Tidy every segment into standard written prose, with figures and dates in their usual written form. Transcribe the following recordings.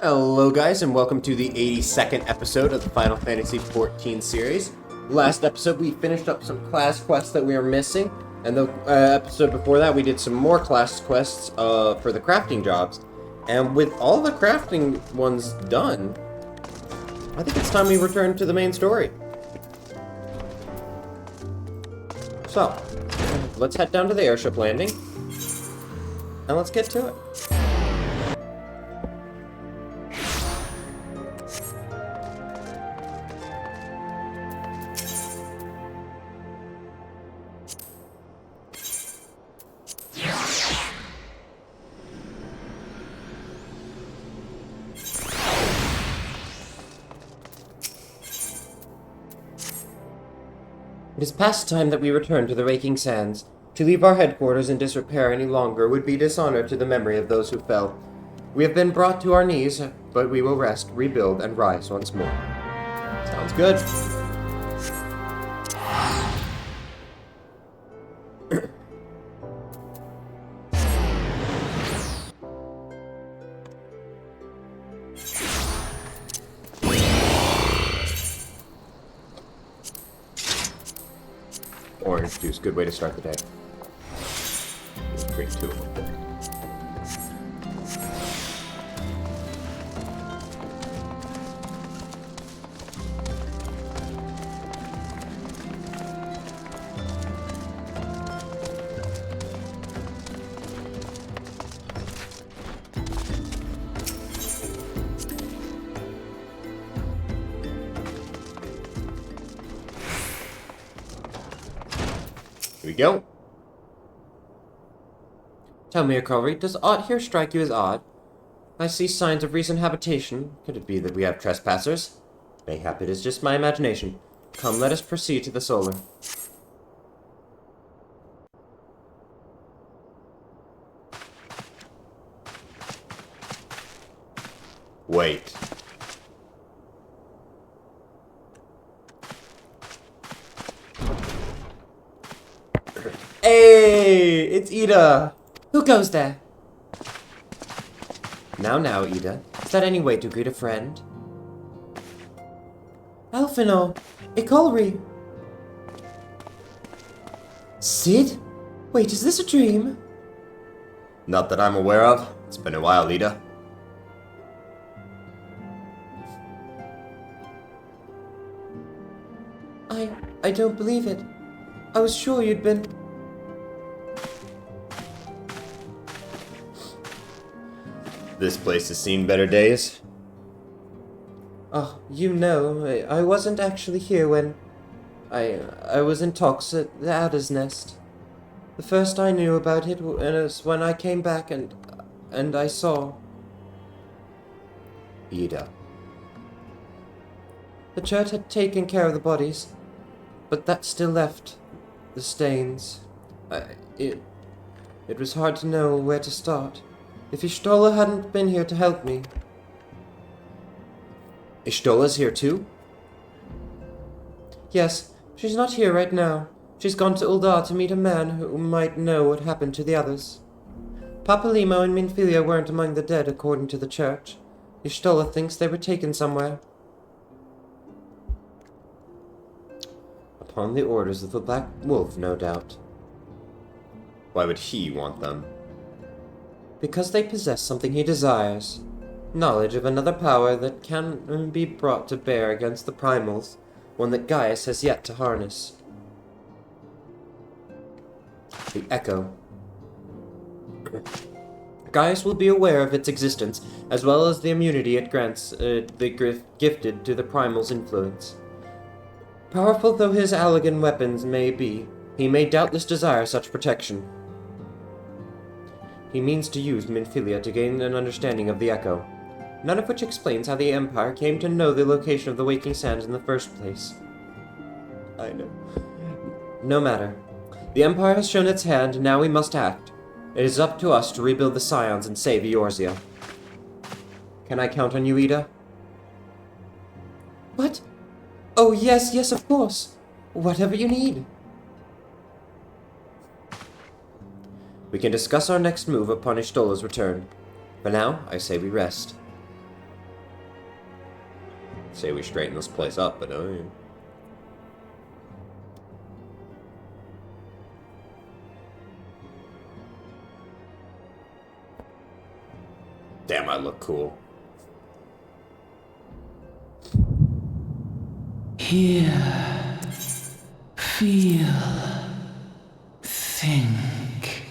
Hello guys, and welcome to the 82nd episode of the Final Fantasy XIV series. Last episode we finished up some class quests that we were missing, and the episode before that we did some more class quests for the crafting jobs. And with all the crafting ones done, I think it's time we return to the main story. So, let's head down to the airship landing, and let's get to it. It is past time that we return to the Raking Sands. To leave our headquarters in disrepair any longer would be dishonor to the memory of those who fell. We have been brought to our knees, but we will rest, rebuild, and rise once more. Sounds good. Orange juice, good way to start the day. Drink two of them. Here we go. Tell me, Akari, does aught here strike you as odd? I see signs of recent habitation. Could it be that we have trespassers? Mayhap it is just my imagination. Come, let us proceed to the solar. Wait. Hey, it's Ida. Who goes there? Now, Ida. Is that any way to greet a friend? Alphino, Icolri. Sid? Wait, is this a dream? Not that I'm aware of. It's been a while, Ida. I don't believe it. I was sure you'd been... This place has seen better days. Oh, you know, I wasn't actually here when... I was in talks at the Adder's Nest. The first I knew about it was when I came back and I saw... Ida. The church had taken care of the bodies, but that still left the stains. It was hard to know where to start. If Y'shtola hadn't been here to help me... Y'shtola's here too? Yes, she's not here right now. She's gone to Uldar to meet a man who might know what happened to the others. Papalimo and Minfilia weren't among the dead according to the church. Y'shtola thinks they were taken somewhere. Upon the orders of the Black Wolf, no doubt. Why would he want them? Because they possess something he desires. Knowledge of another power that can be brought to bear against the primals, one that Gaius has yet to harness. The Echo. Gaius will be aware of its existence, as well as the immunity it grants the gifted to the primal's influence. Powerful though his Allagan weapons may be, he may doubtless desire such protection. He means to use Minfilia to gain an understanding of the Echo, none of which explains how the Empire came to know the location of the Waking Sands in the first place. I know. No matter. The Empire has shown its hand, and now we must act. It is up to us to rebuild the Scions and save Eorzea. Can I count on you, Ida? What? Oh, yes, of course. Whatever you need. We can discuss our next move upon Y'shtola's return. For now, I say we rest. say we straighten this place up, but damn, I look cool. Hear, feel, think.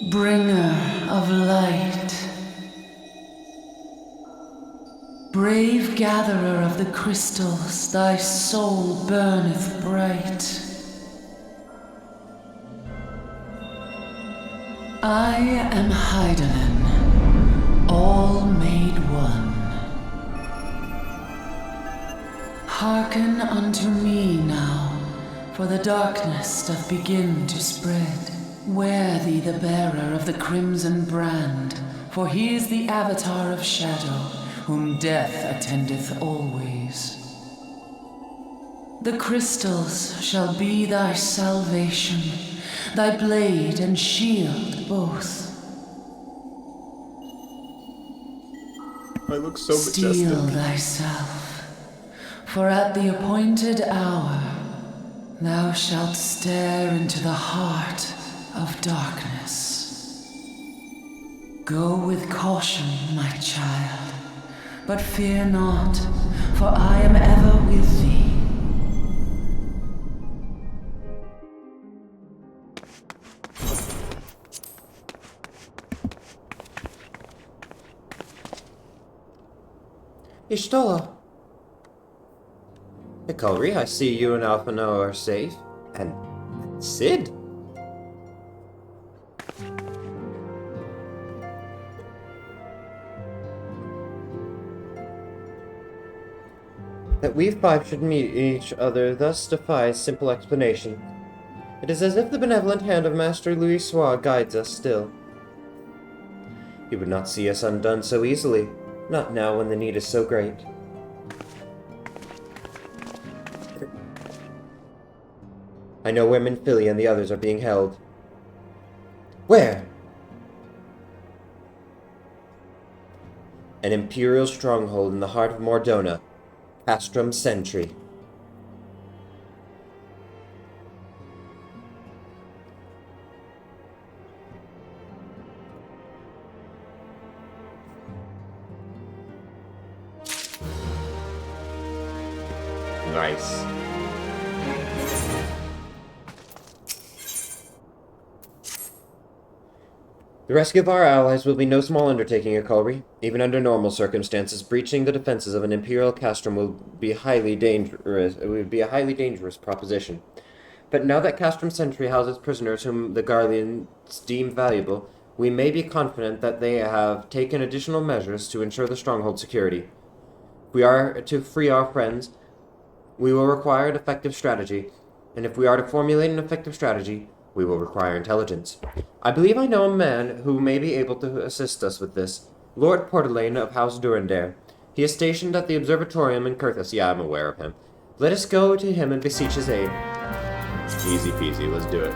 Bringer of light, brave gatherer of the crystals, thy soul burneth bright. I am Hydaelyn, all made one. Hearken unto me now, for the darkness doth begin to spread. Wear thee the bearer of the crimson brand, for he is the avatar of shadow, whom death attendeth always. The crystals shall be thy salvation, thy blade and shield both. I look so majestic. Steel thyself, for at the appointed hour thou shalt stare into the heart of darkness. Go with caution, my child, but fear not, for I am ever with thee. Y'shtola. Ikalri, I see you and Alphino are safe. And Sid? That we five should meet each other thus defies simple explanation. It is as if the benevolent hand of Master Louis Soir guides us still. He would not see us undone so easily, not now when the need is so great. I know where Minfili and the others are being held. Where? An Imperial stronghold in the heart of Mordona. Castrum Sentry. Nice. The rescue of our allies will be no small undertaking, Ikalri. Even under normal circumstances, breaching the defenses of an Imperial castrum will be highly dangerous. It would be a highly dangerous proposition. But now that Castrum Sentry houses prisoners whom the Garleans deem valuable, we may be confident that they have taken additional measures to ensure the stronghold security. If we are to free our friends, we will require an effective strategy, and if we are to formulate an effective strategy, we will require intelligence. I believe I know a man who may be able to assist us with this. Lord Portelaine of House Durandare. He is stationed at the Observatorium in Kurthus. Yeah, I'm aware of him. Let us go to him and beseech his aid. Easy peasy, let's do it.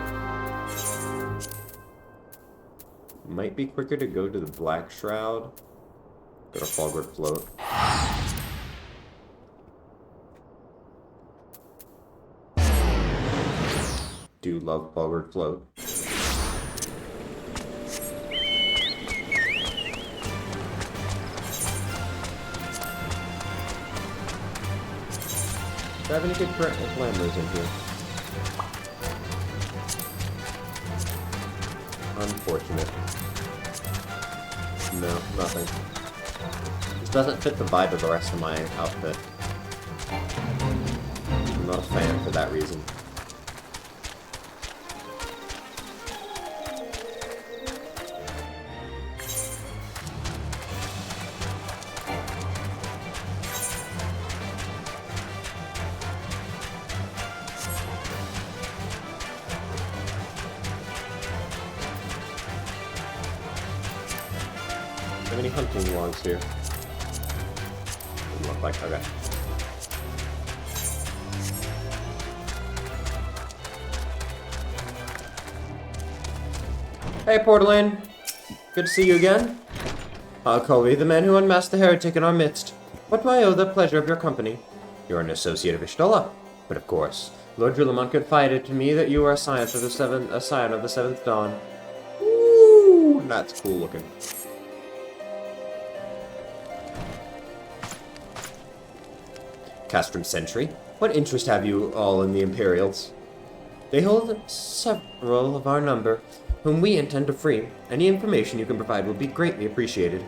Might be quicker to go to the Black Shroud. Go to Falgrid Float. Do love Falgrid Float. Do I have any good glamours in here? Unfortunate. No, nothing. This doesn't fit the vibe of the rest of my outfit. I'm not a fan for that reason. have any hunting logs here? Doesn't look like, okay. Hey, Portalain. Good to see you again. Colby, the man who unmasked the heretic in our midst. What do I owe the pleasure of your company? You're an associate of Ishtola. But of course, Lord Drulamont confided to me that you are a scion of the seventh dawn. Ooh, that's cool looking. Castrum Sentry, what interest have you all in the Imperials? They hold several of our number, whom we intend to free. Any information you can provide will be greatly appreciated.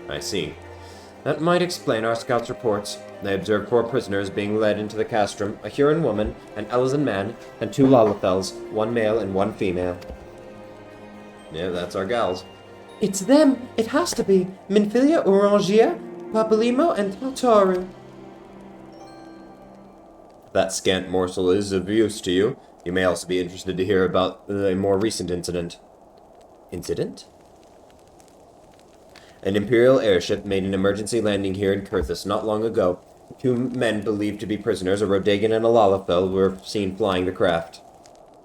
I see. That might explain our scouts' reports. They observed 4 prisoners being led into the castrum, a Huron woman, an Elizan man, and 2 Lalafels, 1 male and 1 female. Yeah, that's our gals. It's them! It has to be! Minfilia, Orangia, Papalimo, and Tataru. That scant morsel is of use to you. You may also be interested to hear about a more recent incident. Incident? An Imperial airship made an emergency landing here in Kurthus not long ago. 2 men believed to be prisoners, a Rodagan and a Lalafell, were seen flying the craft.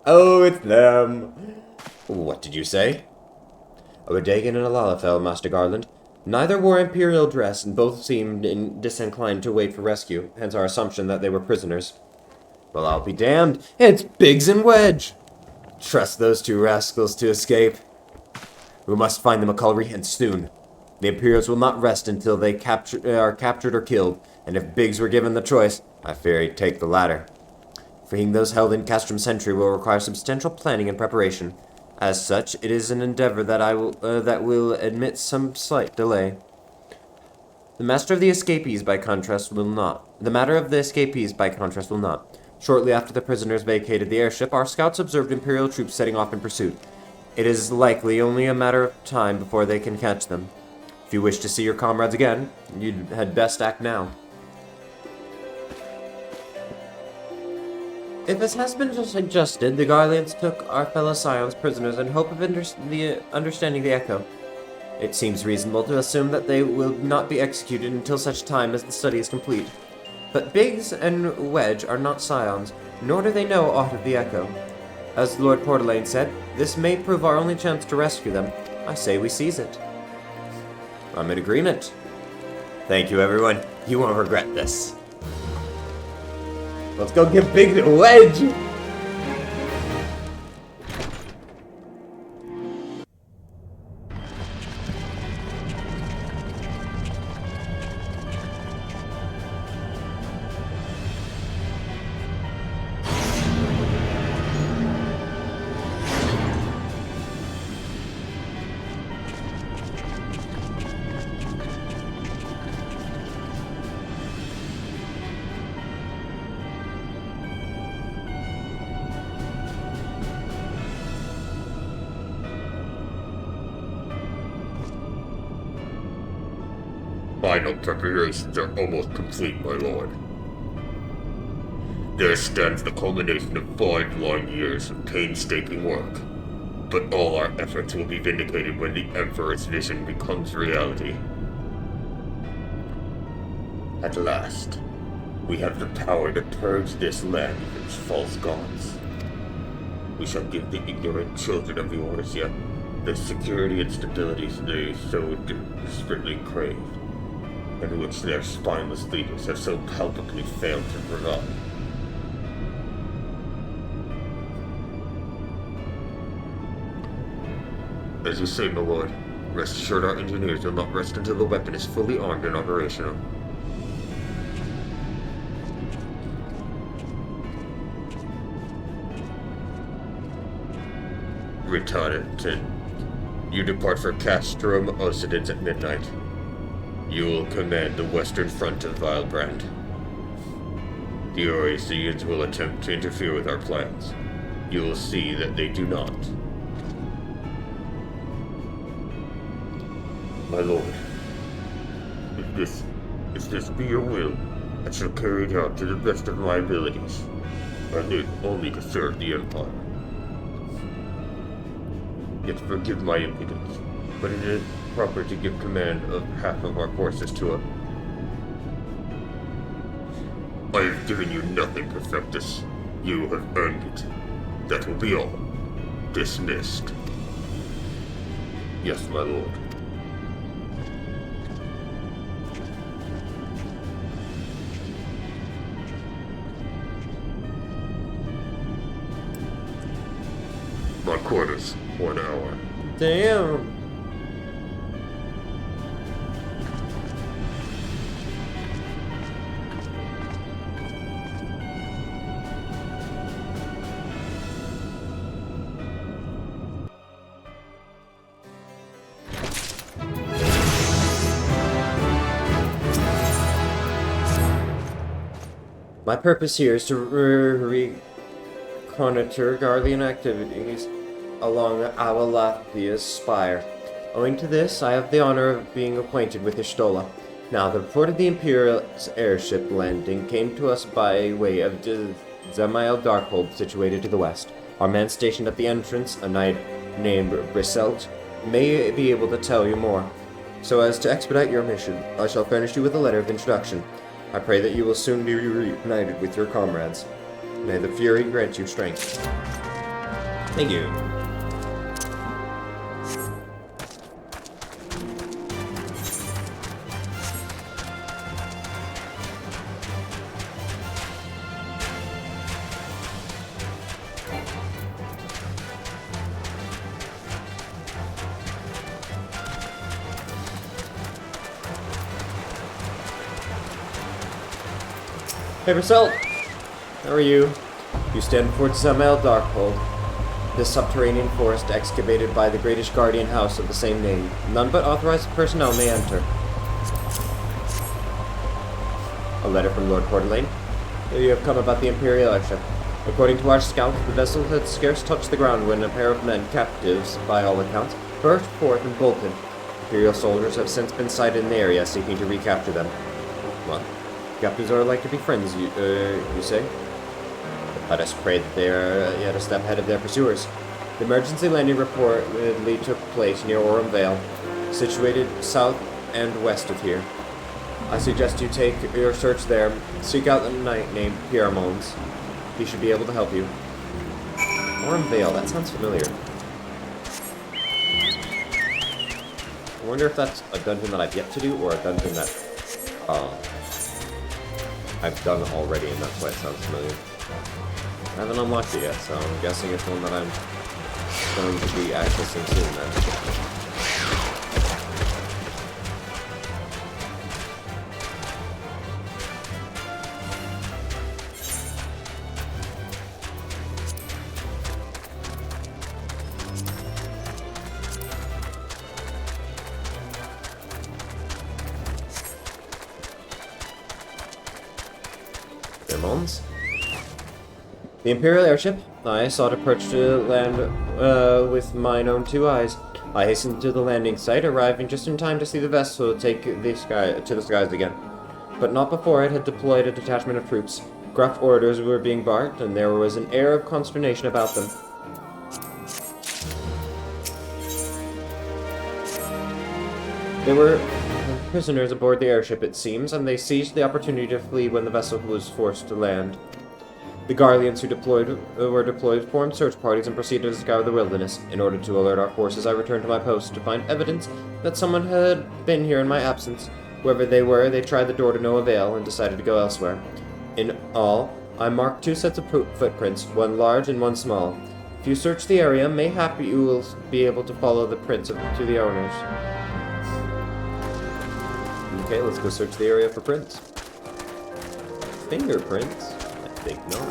Oh, it's them! What did you say? A Rodagan and a Lalafell, Master Garland. Neither wore Imperial dress, and both seemed disinclined to wait for rescue, hence our assumption that they were prisoners. Well, I'll be damned. It's Biggs and Wedge! Trust those 2 rascals to escape. We must find them a Cullery, and soon. The Imperials will not rest until they are captured or killed, and if Biggs were given the choice, I fear he'd take the latter. Freeing those held in Castrum Sentry will require substantial planning and preparation. As such, it is an endeavor that will admit some slight delay. The matter of the escapees, by contrast, will not. Shortly after the prisoners vacated the airship, our scouts observed Imperial troops setting off in pursuit. It is likely only a matter of time before they can catch them. If you wish to see your comrades again, you'd had best act now. If as has been suggested, the Garleans took our fellow scions prisoners in hope of understanding the echo. It seems reasonable to assume that they will not be executed until such time as the study is complete. But Biggs and Wedge are not scions, nor do they know aught of the echo. As Lord Portalain said, this may prove our only chance to rescue them. I say we seize it. I'm in agreement. Thank you, everyone. You won't regret this. Let's go get Biggs and Wedge! Final preparations are almost complete, my lord. There stands the culmination of 5 long years of painstaking work. But all our efforts will be vindicated when the Emperor's vision becomes reality. At last, we have the power to purge this land of its false gods. We shall give the ignorant children of the Orsia the security and stability they so desperately crave, and which their spineless leaders have so palpably failed to provide. As you say, my lord, rest assured our engineers will not rest until the weapon is fully armed and operational. Retardant, you depart for Castrum Occidens at midnight. You will command the western front of Vilebrand. The Oresians will attempt to interfere with our plans. You will see that they do not. My lord, if this be your will, I shall carry it out to the best of my abilities. I live only to serve the Empire. Yet forgive my impudence. but it is proper to give command of half of our forces to him. I have given you nothing, Perfectus. You have earned it. That will be all. Dismissed. Yes, my lord. My quarters, 1 hour. Damn. My purpose here is to reconnoiter Guardian activities along Awalathia's spire. Owing to this, I have the honor of being acquainted with Ishtola. Now, the report of the Imperial airship landing came to us by way of Zamael Darkhold, situated to the west. Our man stationed at the entrance, a knight named Briselt, may be able to tell you more. So as to expedite your mission, I shall furnish you with a letter of introduction. I pray that you will soon be reunited with your comrades. May the Fury grant you strength. Thank you. Hey, Briselt! How are you? You stand before Zamael Darkhold, this subterranean forest excavated by the greatest guardian house of the same name. None but authorized personnel may enter. A letter from Lord Courtelane. You have come about the Imperial airship. According to our scouts, the vessel had scarce touched the ground when a pair of men, captives by all accounts, burst forth and bolted. Imperial soldiers have since been sighted in the area, seeking to recapture them. What? Captives are like to be friends, you say? Let us pray that they are yet a step ahead of their pursuers. The emergency landing reportedly took place near Orem Vale, situated south and west of here. I suggest you take your search there. Seek out a knight named Pierre-Mons. He should be able to help you. Orem Vale, that sounds familiar. I wonder if that's a dungeon that I've yet to do, or a dungeon that I've done already, and that's why it sounds familiar. I haven't unlocked it yet, so I'm guessing it's one that I'm going to be accessing soon then. Mons? The Imperial airship? I sought approach to land with mine own 2 eyes. I hastened to the landing site, arriving just in time to see the vessel take to the skies again. But not before it had deployed a detachment of troops. Gruff orders were being barked, and there was an air of consternation about them. There were prisoners aboard the airship, it seems, and they seized the opportunity to flee when the vessel was forced to land. The Guardians who were deployed formed search parties and proceeded to scour the wilderness. In order to alert our forces, I returned to my post to find evidence that someone had been here in my absence. Whoever they were, they tried the door to no avail and decided to go elsewhere. In all, I marked 2 sets of footprints, one large and one small. If you search the area, mayhap you will be able to follow the prints to the owners. Okay, let's go search the area for prints. Fingerprints? I think not.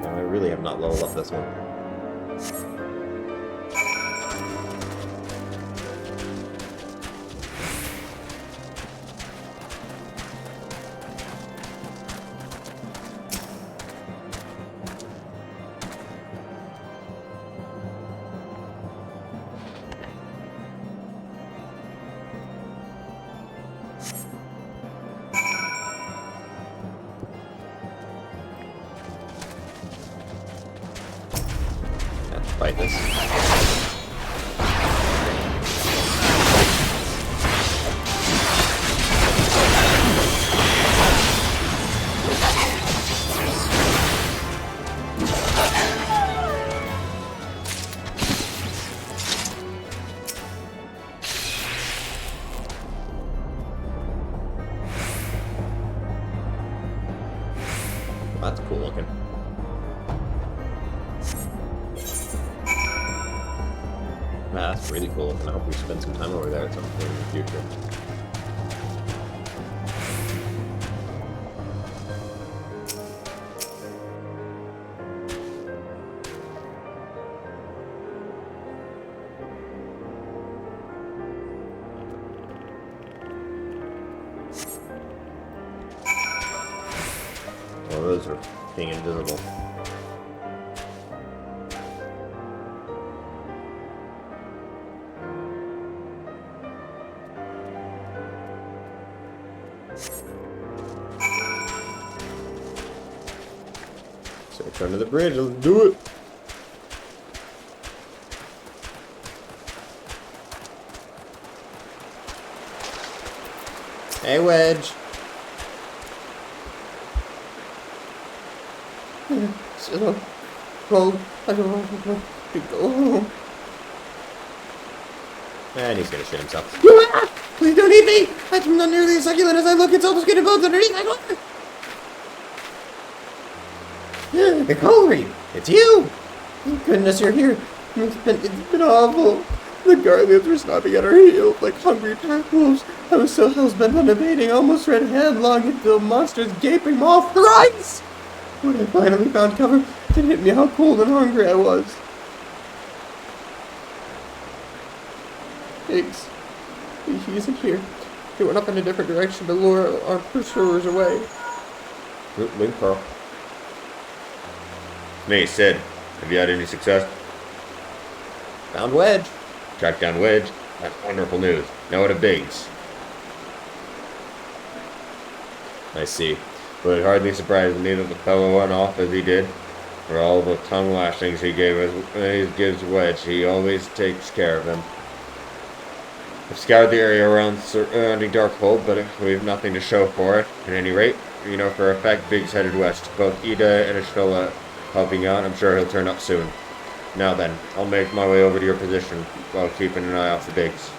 No, I really have not leveled up this one. fight this. That's cool looking. That's really cool looking. I hope we spend some time over there at some point in the future. Well, those are being invisible. So turn to the bridge, let's do it! Hey, Wedge! It's so cold. I don't want to go home. And he's gonna shit himself. Please don't eat me! I'm not nearly as succulent as I look. It's almost getting bones underneath. I don't... Nicole, it's you! Thank goodness you're here. It's been awful. The Guardians were snapping at our heels like hungry pack wolves. I was so hell-bent on evading, I almost ran headlong into the monster's gaping maw thrice! When I finally found cover, it hit me how cold and hungry I was. Biggs. He isn't here. He went up in a different direction to lure our pursuers away. Link Pearl. Hey, Sid, have you had any success? Found Wedge. Tracked down Wedge? That's wonderful news. Now what of Biggs? I see. But it hardly surprises me that the fellow went off as he did. For all the tongue lashings he gives Wedge, he always takes care of him. I've scoured the area around surrounding Darkhold, but we have nothing to show for it. At any rate, you know for a fact Biggs headed west. Both Ida and Ashtola helping out. I'm sure he'll turn up soon. Now then, I'll make my way over to your position while keeping an eye out for Biggs.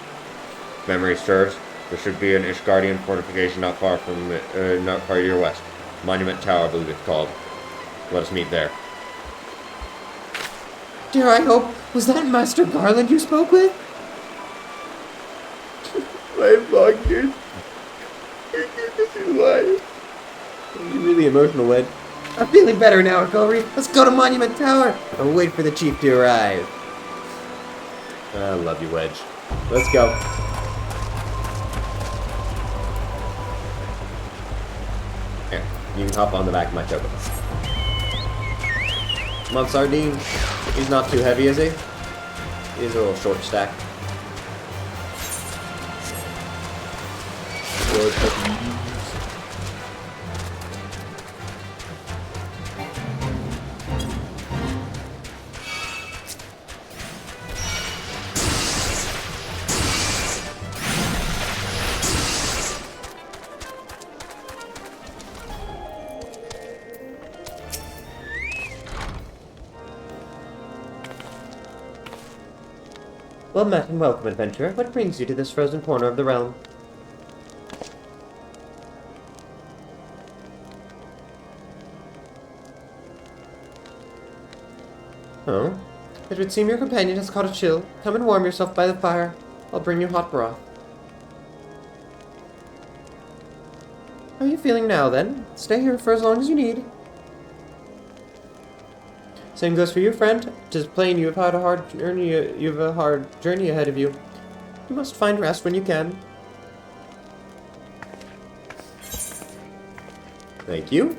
If memory serves, there should be an Ishgardian fortification not far to your west. Monument Tower, I believe it's called. Let us meet there. Dear, I hope, was that Master Garland you spoke with? Lifelong, dude. This is life. You're really emotional, Wedge. I'm feeling better now, Akelry. Let's go to Monument Tower and wait for the chief to arrive. I love you, Wedge. Let's go. Here, you can hop on the back of my choker. Come on, Sardine. He's not too heavy, is he? He's a little short stack. Well met and welcome, adventurer. What brings you to this frozen corner of the realm? Oh? It would seem your companion has caught a chill. Come and warm yourself by the fire. I'll bring you hot broth. How are you feeling now, then? Stay here for as long as you need. Same goes for you, friend. Tis plain you have had a hard journey ahead of you. You must find rest when you can. Thank you.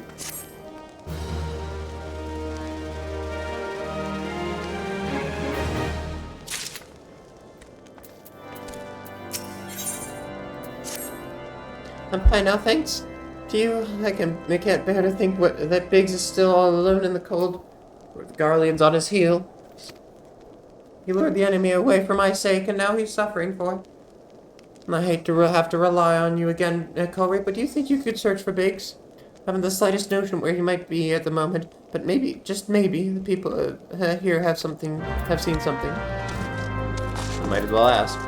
I'm fine now, thanks. To you, I can't bear to think that Biggs is still all alone in the cold, with the Garleans on his heel. He lured the enemy away for my sake, and now he's suffering for it. I hate to have to rely on you again, Colry, but do you think you could search for Biggs? I haven't the slightest notion where he might be at the moment, but maybe, just maybe, the people here have seen something. I might as well ask.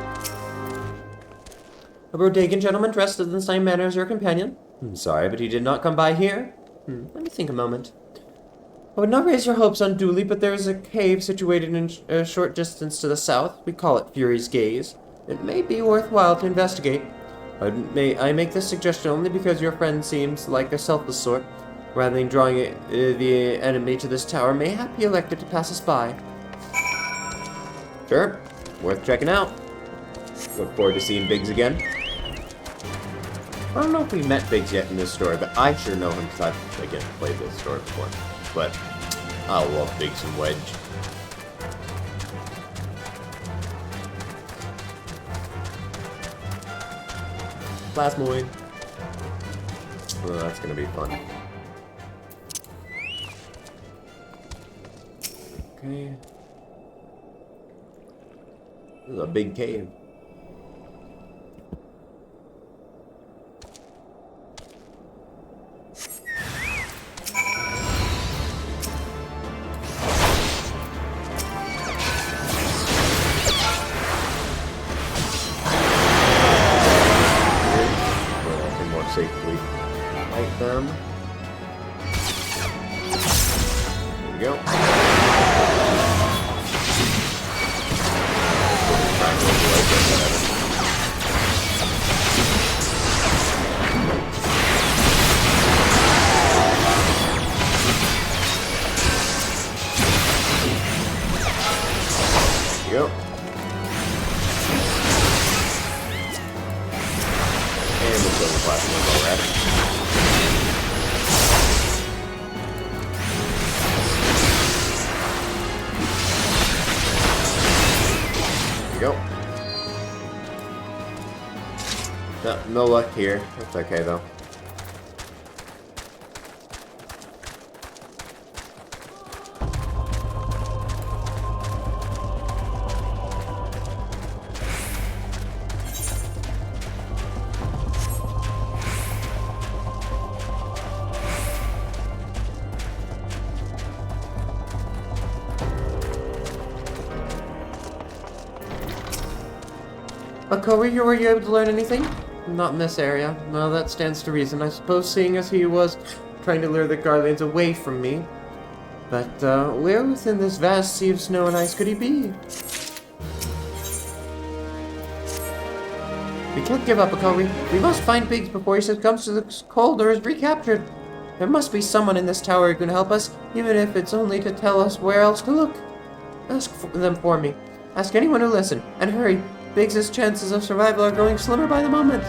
A Brodagan gentleman dressed in the same manner as your companion? Sorry, but he did not come by here. Let me think a moment. I would not raise your hopes unduly, but there is a cave situated in a short distance to the south. We call it Fury's Gaze. It may be worthwhile to investigate. I make this suggestion only because your friend seems like a selfless sort. Rather than drawing the enemy to this tower, mayhap he elected to pass us by. Sure, worth checking out. Look forward to seeing Biggs again. I don't know if we met Biggs yet in this story, but I sure know him because I've, again, played this story before. But I love Biggs and Wedge. Plasmoid. Oh, that's gonna be fun. Okay. This is a big cave. Safely fight them. There we go. There we go. And we'll kill the platform already. There we go. No luck here. That's okay though. Koei, were you able to learn anything? Not in this area. Well, that stands to reason, I suppose, seeing as he was trying to lure the Guardians away from me. But, where within this vast sea of snow and ice could he be? We can't give up, Koei. We must find Biggs before he succumbs to the cold or is recaptured. There must be someone in this tower who can help us, even if it's only to tell us where else to look. Ask them for me. Ask anyone who listen, and hurry. Biggs' chances of survival are growing slimmer by the moment.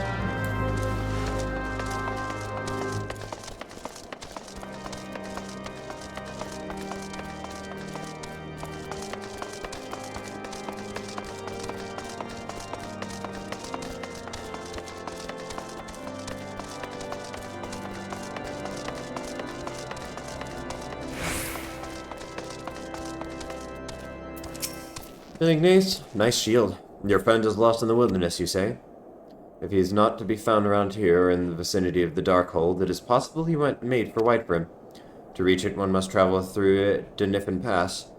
Ignace, nice shield. Your friend is lost in the wilderness, you say? If he is not to be found around here or in the vicinity of the Darkhold, it is possible he went made for Whitebrim. To reach it, one must travel through Denifin Pass,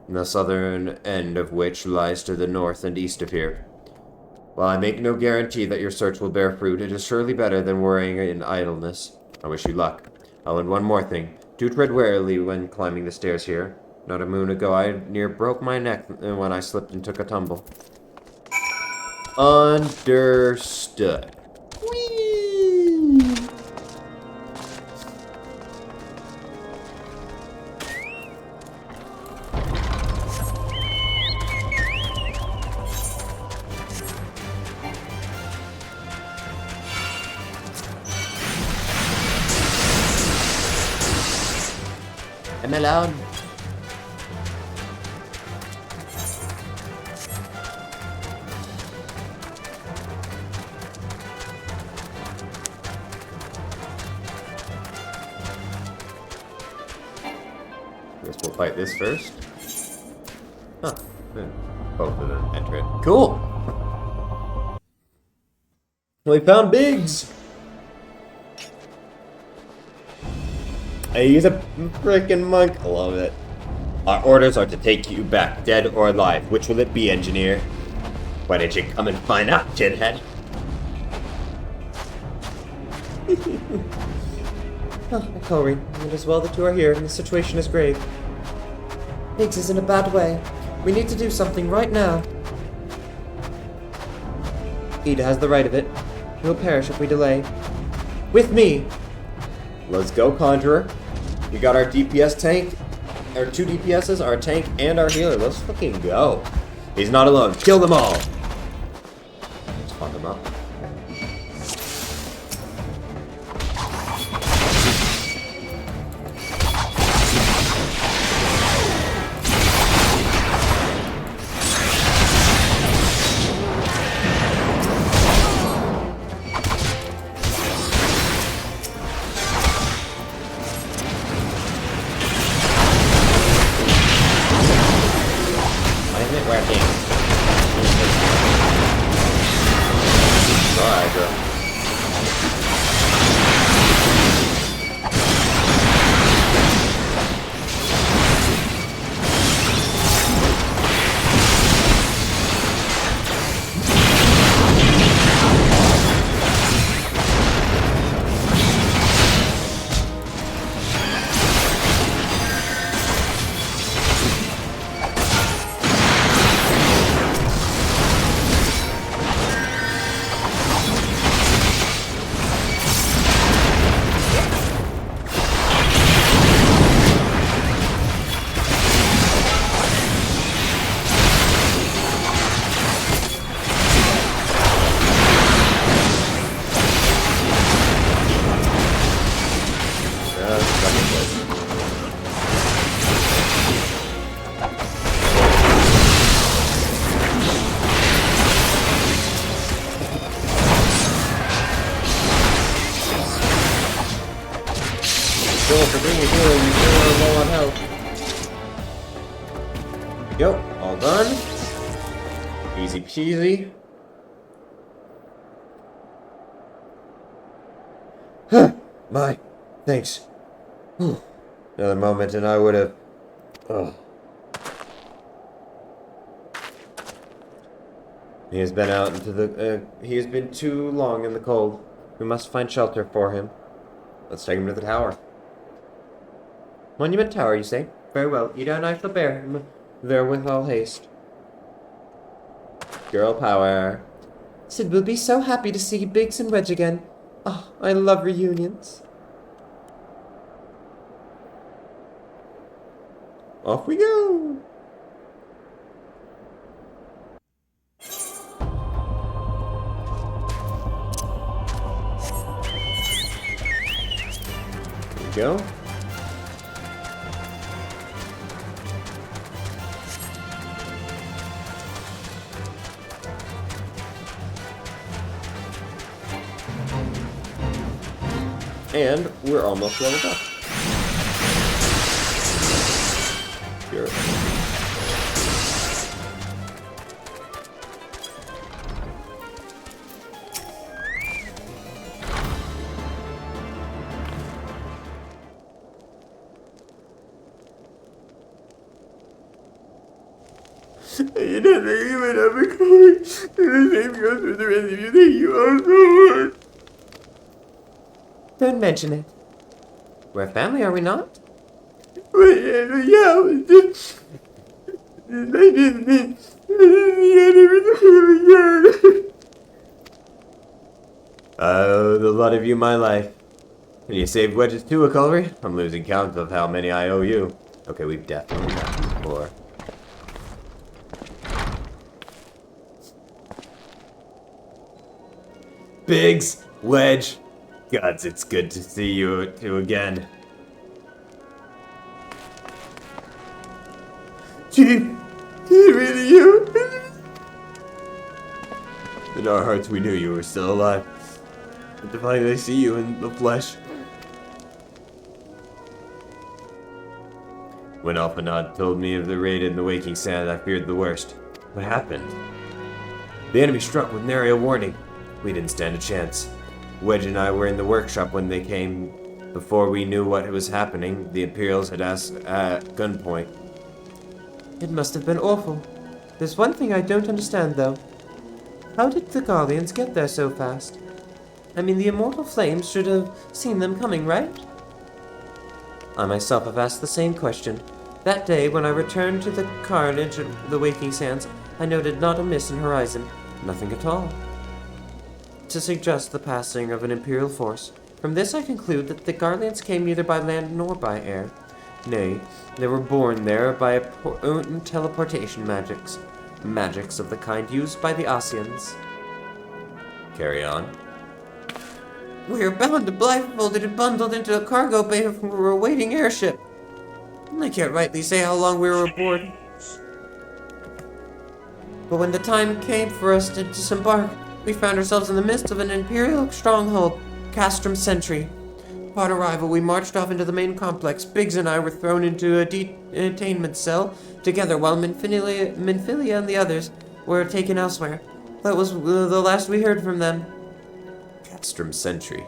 the southern end of which lies to the north and east of here. While I make no guarantee that your search will bear fruit, it is surely better than worrying in idleness. I wish you luck. Oh, and one more thing. Do tread warily when climbing the stairs here. Not a moon ago, I near broke my neck when I slipped and took a tumble. Understood. Whee! Am I loud? Guess we'll fight this first. Huh. Yeah. both of them enter it. Cool! We found Biggs! He's a freaking monk. I love it. Our orders are to take you back, dead or alive. Which will it be, engineer? Why didn't you come and find out, Jinhead? Corey, it is well that you are here, and the situation is grave. Biggs is in a bad way. We need to do something right now. Ida has the right of it. He'll perish if we delay. With me! Let's go, Conjurer. We got our DPS tank, our 2 DPSs, our tank, and our healer. Let's fucking go. He's not alone. Kill them all! Let's fuck him up. Yep, all done. Easy peasy. My, thanks. Another moment and I would have... He has been out into the... he has been too long in the cold. We must find shelter for him. Let's take him to the tower. Monument Tower, you say? Very well. Ida and I shall bear him there with all haste. Girl power. Sid will be so happy to see Biggs and Wedge again. Oh, I love reunions. Off we go! Here we go. And we're almost leveled up. Here. You never even have a car. The same goes for the rest of you. Thank you all so much. Don't mention it. We're family, are we not? The lot of you my life. And you saved Wedges too, Cullery? I'm losing count of how many I owe you. Okay, we've definitely got more. Biggs, Wedge. Gods, it's good to see you two again. Chief, is it really you? In our hearts we knew you were still alive. But to finally see you in the flesh. When Alpanad told me of the raid in the Waking Sand, I feared the worst. What happened? The enemy struck with nary a warning. We didn't stand a chance. Wedge and I were in the workshop when they came. Before we knew what was happening, the Imperials had us at gunpoint. It must have been awful. There's one thing I don't understand, though. How did the Guardians get there so fast? I mean, the immortal flames should have seen them coming, right? I myself have asked the same question. That day, when I returned to the carnage of the Waking Sands, I noted not a mist in horizon. Nothing at all to suggest the passing of an Imperial force. From this I conclude that the Guardians came neither by land nor by air. Nay, they were born there by potent teleportation magics. Magics of the kind used by the Asians. Carry on. We are bound to blindfolded and bundled into a cargo bay from a waiting airship. I can't rightly say how long we were aboard. But when the time came for us to disembark, we found ourselves in the midst of an Imperial stronghold, Castrum Sentry. Upon arrival, we marched off into the main complex. Biggs and I were thrown into a detainment cell together, while Minfilia and the others were taken elsewhere. That was the last we heard from them. Castrum Sentry.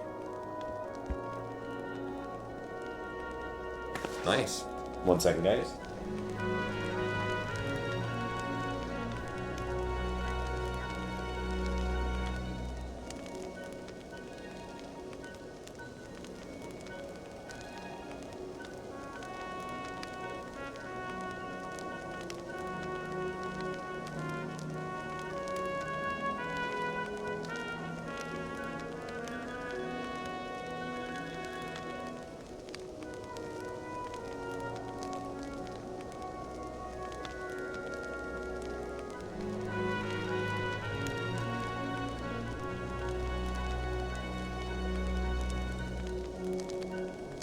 Nice. 1 second, guys.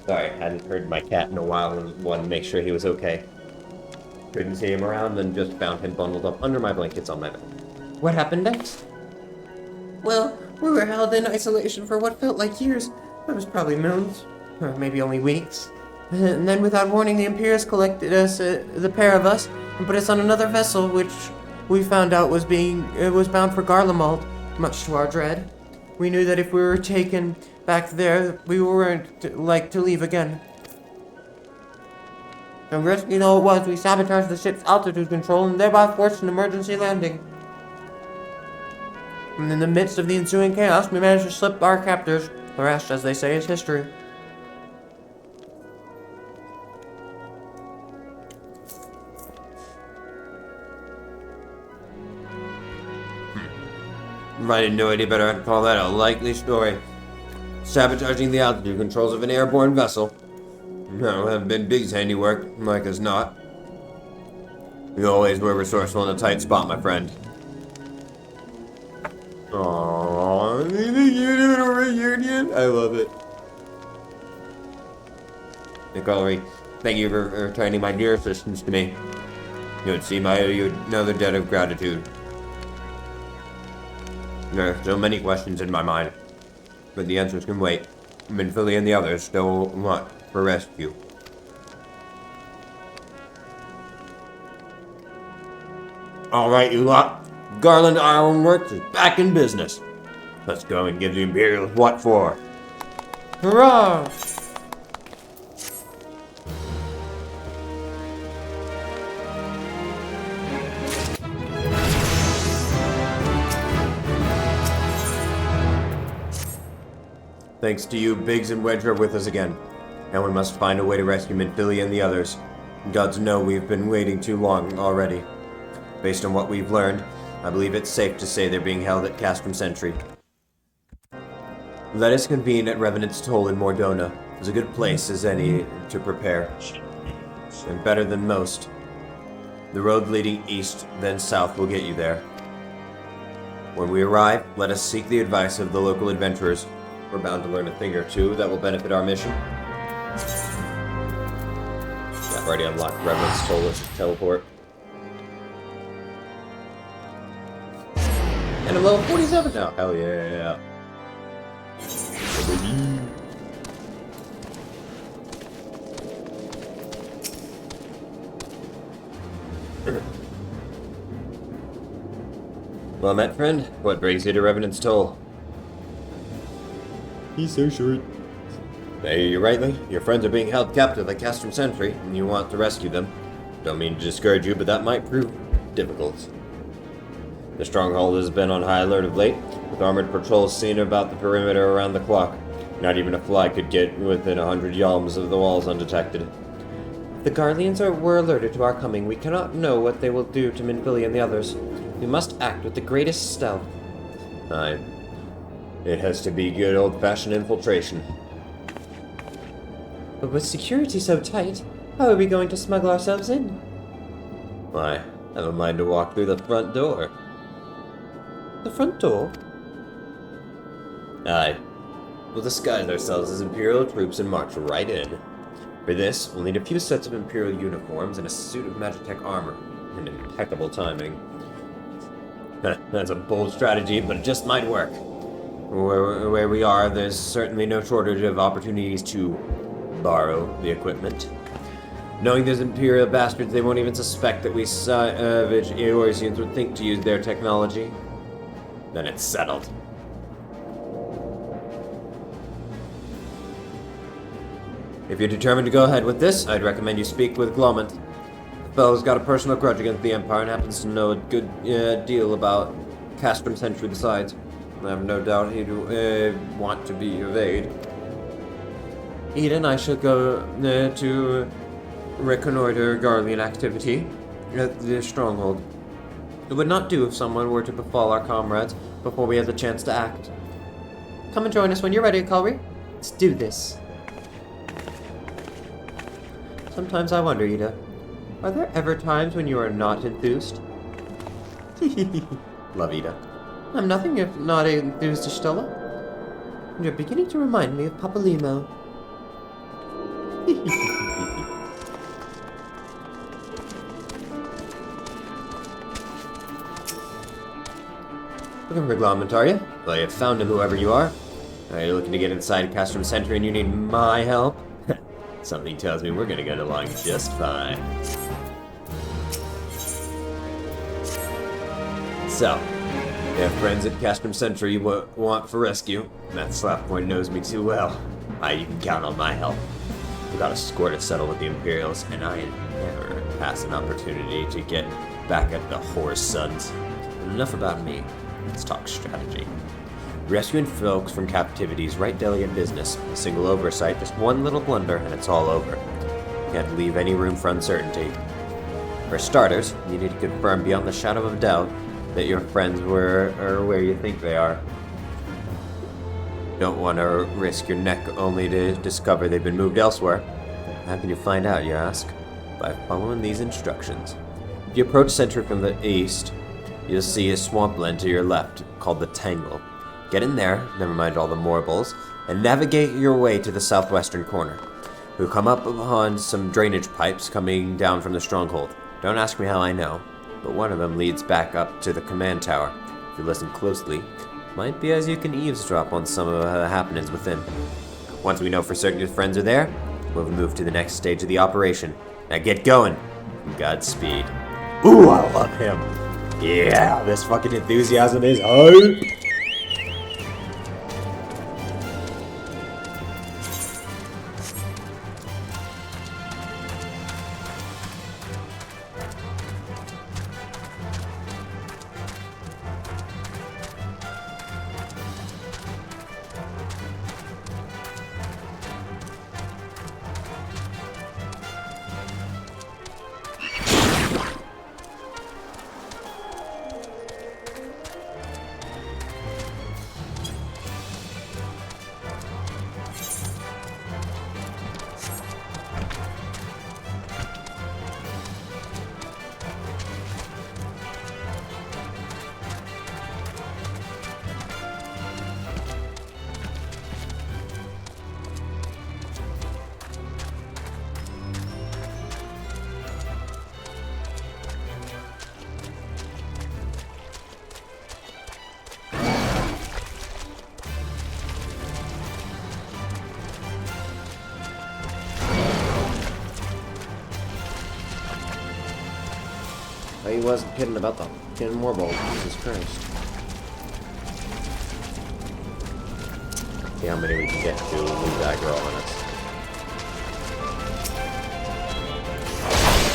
Sorry, hadn't heard my cat in a while and wanted to make sure he was okay. Couldn't see him around, then just found him bundled up under my blankets on my bed. What happened next? Well, we were held in isolation for what felt like years. It was probably months, or maybe only weeks. And then without warning, the Imperials collected us, the pair of us, and put us on another vessel, which we found out was bound for Garlemald, much to our dread. We knew that if we were taken back there, we weren't like to leave again. And risky though it was, we sabotaged the ship's altitude control and thereby forced an emergency landing. And in the midst of the ensuing chaos, we managed to slip our captors. The rest, as they say, is history. If I didn't know any better, I'd call that a likely story. Sabotaging the altitude controls of an airborne vessel. No, haven't been Big's handiwork, like as not. You always were resourceful in a tight spot, my friend. Aww, a reunion? I love it. Nicole, thank you for returning my dear assistance to me. You would see my another debt of gratitude. There are so many questions in my mind, but the answers can wait. Minfilia and the others still want for rescue. Alright, you lot. Garland Ironworks is back in business. Let's go and give the Imperials what for. Hurrah! Thanks to you, Biggs and Wedge are with us again. Now we must find a way to rescue Minfilia and the others. Gods know we've been waiting too long already. Based on what we've learned, I believe it's safe to say they're being held at Castrum Sentry. Let us convene at Revenants Toll in Mordona. It's a good place as any to prepare. And better than most. The road leading east, then south will get you there. When we arrive, let us seek the advice of the local adventurers. We're bound to learn a thing or two that will benefit our mission. Yeah, I've already unlocked Revenants Toll teleport. And I'm level 47 now. Hell yeah. Well met, friend. What brings you to Revenant's Toll? He's so short. I hear you rightly. Your friends are being held captive at Castrum Sentry, and you want to rescue them. Don't mean to discourage you, but that might prove difficult. The stronghold has been on high alert of late, with armored patrols seen about the perimeter around the clock. Not even a fly could get within 100 yalms of the walls undetected. If the Garleans were alerted to our coming, we cannot know what they will do to Minvili and the others. We must act with the greatest stealth. Aye. It has to be good old-fashioned infiltration. But with security so tight, how are we going to smuggle ourselves in? Why, I have a mind to walk through the front door. The front door? Aye. We'll disguise ourselves as Imperial troops and march right in. For this, we'll need a few sets of Imperial uniforms and a suit of Magitech armor. And impeccable timing. That's a bold strategy, but it just might work. Where we are, there's certainly no shortage of opportunities to borrow the equipment. Knowing there's Imperial bastards, they won't even suspect that we savage Eorzeans would think to use their technology. Then it's settled. If you're determined to go ahead with this, I'd recommend you speak with Glomant. The fellow's got a personal grudge against the Empire and happens to know a good deal about Castrum Sentry besides. I have no doubt he'd want to be of aid. Eden, I shall go to reconnoiter Garlean activity at the stronghold. It would not do if someone were to befall our comrades before we had the chance to act. Come and join us when you're ready, Culry. Let's do this. Sometimes I wonder, Ida, are there ever times when you are not enthused? Love Ida. I'm nothing if not enthused, Stola. You're beginning to remind me of Papa Limo. Looking for Glomant, are you? Well, you have found him, whoever you are. Are you looking to get inside Castrum Sentry and you need my help? Something tells me we're gonna get along just fine. So, you have friends at Castrum Sentry you want for rescue. That Slappoint knows me too well. You can count on my help. We got a score to settle with the Imperials, and I never pass an opportunity to get back at the whore sons. Enough about me. Let's talk strategy. Rescuing folks from captivity is right delicate business. A single oversight, just one little blunder, and it's all over. You can't leave any room for uncertainty. For starters, you need to confirm beyond the shadow of a doubt that your friends are where you think they are. You don't want to risk your neck only to discover they've been moved elsewhere. How can you find out, you ask? By following these instructions. If you approach Sentry from the east, you'll see a swampland to your left, called the Tangle. Get in there, never mind all the morables, and navigate your way to the southwestern corner. You'll come up upon some drainage pipes coming down from the stronghold. Don't ask me how I know, but one of them leads back up to the command tower. If you listen closely, it might be as you can eavesdrop on some of the happenings within. Once we know for certain your friends are there, we'll move to the next stage of the operation. Now get going. Godspeed. Ooh, I love him. Yeah, this fucking enthusiasm is hard. He wasn't kidding about the fucking warbolt. Jesus Christ. See how many we can get to lose that girl on us.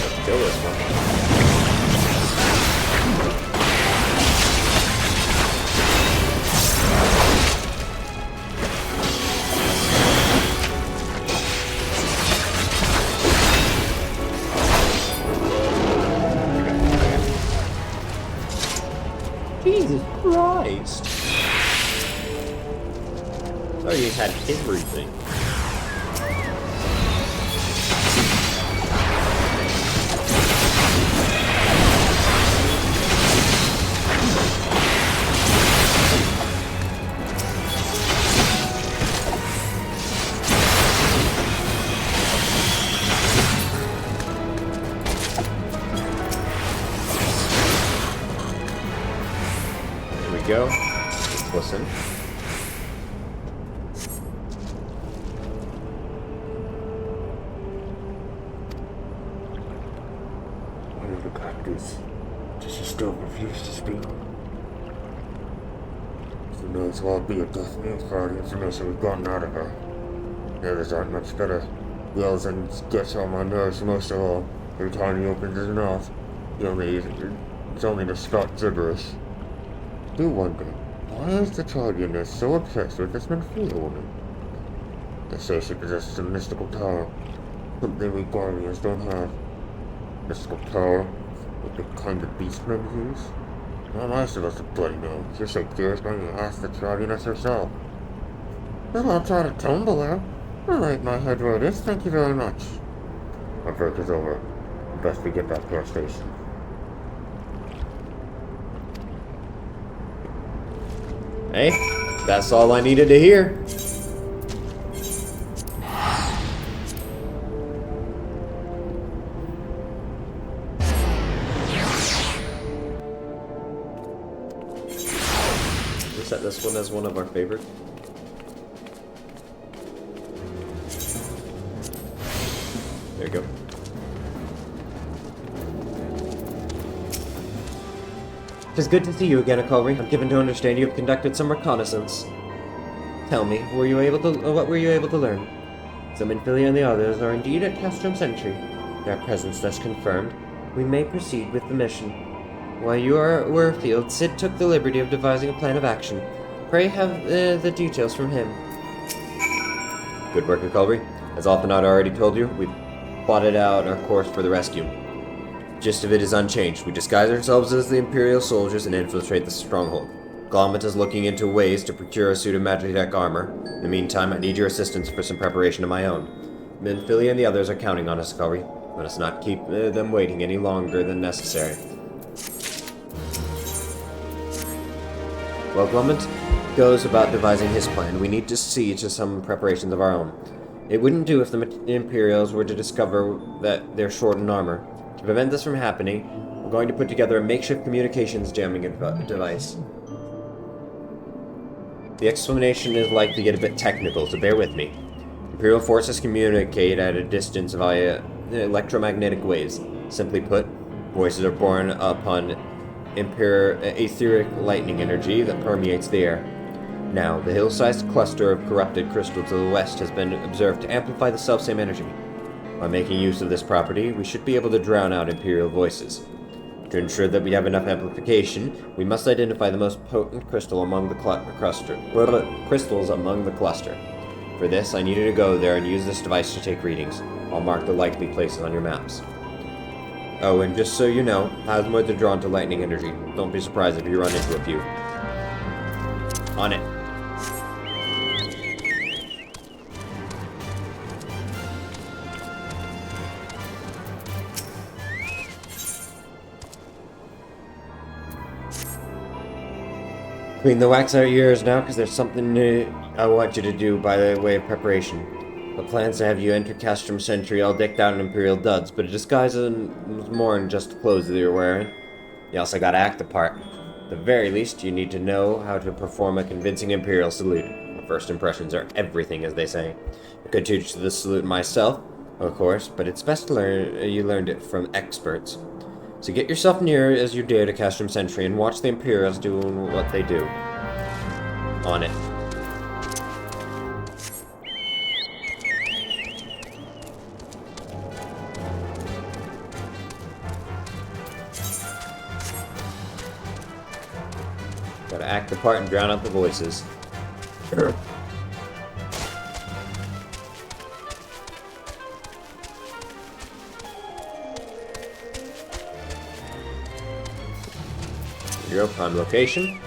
Let's kill this one. Jesus Christ! Oh, you had everything. Here we go. Let's listen. Does she still refuse to speak? She knows well be a death meal for all the information we've gotten out of her. The others aren't much better. Yells and gets on my nerves most of all. Every time he opens his mouth, it's only to spout gibberish. Do wonder, why is the Chardianess so obsessed with this Menphia woman? They say she possesses a mystical power, something we Guardians don't have. Mystical power? With the kind of beast men use? How am I supposed to bloody know? You're so curious when you ask the Chardianess herself. Well, I'll try to tumble her. All right, my head where it is, thank you very much. Our break is over. Best we get back to our station. Hey, that's all I needed to hear. We'll set this one as one of our favorites. There you go. It is good to see you again, Akalri. I'm given to understand you have conducted some reconnaissance. Tell me, what were you able to learn? The Menphia and the others are indeed at Castrum Sentry. Their presence thus confirmed, we may proceed with the mission. While you were afield, Sid took the liberty of devising a plan of action. Pray have the details from him. Good work, Akalri. As Alphanot already told you, we've plotted out our course for the rescue. Gist of it is unchanged. We disguise ourselves as the Imperial soldiers and infiltrate the stronghold. Glommet is looking into ways to procure a suit of Magitech armor. In the meantime, I need your assistance for some preparation of my own. Menphia and the others are counting on us, Akalri. Let us not keep them waiting any longer than necessary. While Glommet goes about devising his plan, we need to see to some preparations of our own. It wouldn't do if the Imperials were to discover that they're short in armor. To prevent this from happening, we're going to put together a makeshift communications jamming device. The explanation is likely to get a bit technical, so bear with me. Imperial forces communicate at a distance via electromagnetic waves. Simply put, voices are born upon etheric lightning energy that permeates the air. Now, the hill-sized cluster of corrupted crystal to the west has been observed to amplify the selfsame energy. By making use of this property, we should be able to drown out Imperial voices. To ensure that we have enough amplification, we must identify the most potent crystal among the crystals among the cluster. For this, I need you to go there and use this device to take readings. I'll mark the likely places on your maps. Oh, and just so you know, Hasmoids are drawn to lightning energy. Don't be surprised if you run into a few. On it. Clean the wax out of your ears now, because there's something I want you to do by the way of preparation. The plan's to have you enter Castrum Sentry all decked out in Imperial duds, but a disguise is more than just the clothes that you're wearing. You also gotta act the part. At the very least, you need to know how to perform a convincing Imperial salute. First impressions are everything, as they say. I could teach the salute myself, of course, but it's best to you learned it from experts. So get yourself near as you dare to Castrum Sentry and watch the Imperials doing what they do. On it. Gotta act the part and drown out the voices. Here you go, prime location.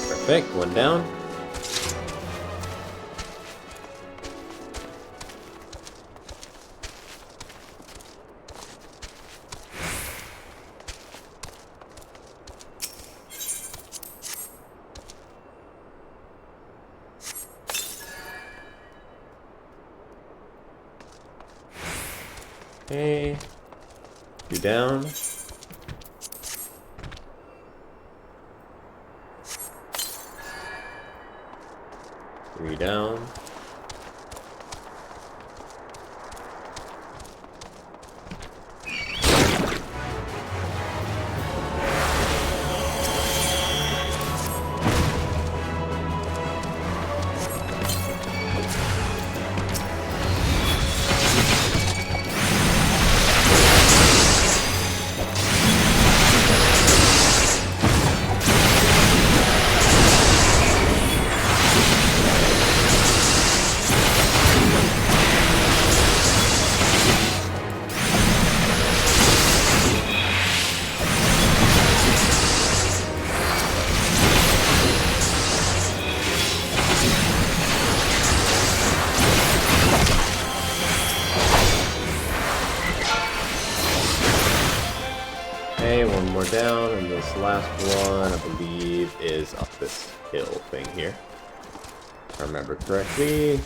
Perfect, one down. Okay, you down. Three down. Okay, one more down, and this last one, I believe, is up this hill thing here. If I remember correctly. I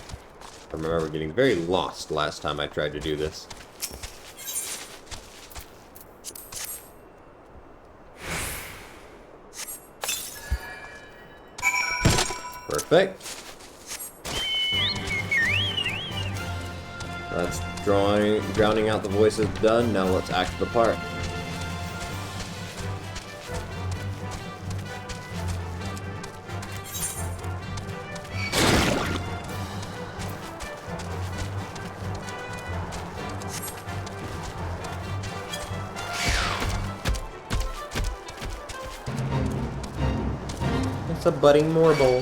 remember getting very lost last time I tried to do this. Perfect. That's drowning out the voices done. Now let's act the part. It's a budding Morble.